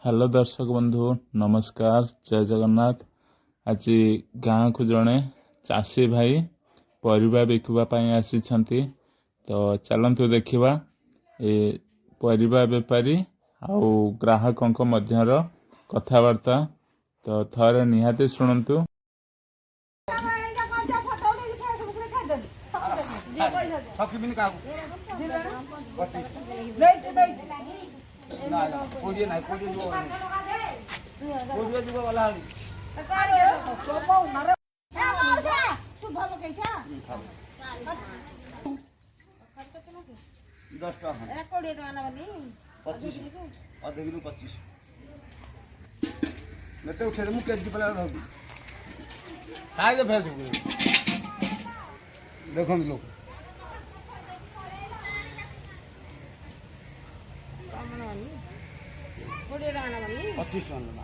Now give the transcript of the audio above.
Hello दर्शक बंधु नमस्कार जय जगन्नाथ। आज गाँ को जड़े चाषी भाई परिबा बिकवा आसी तो चलतु देखा ए परिबा बेपारी आउ ग्राहकों मध्यर कथबार्ता तो थरे निहाती शुणु। देखो लोग पच्चीस टका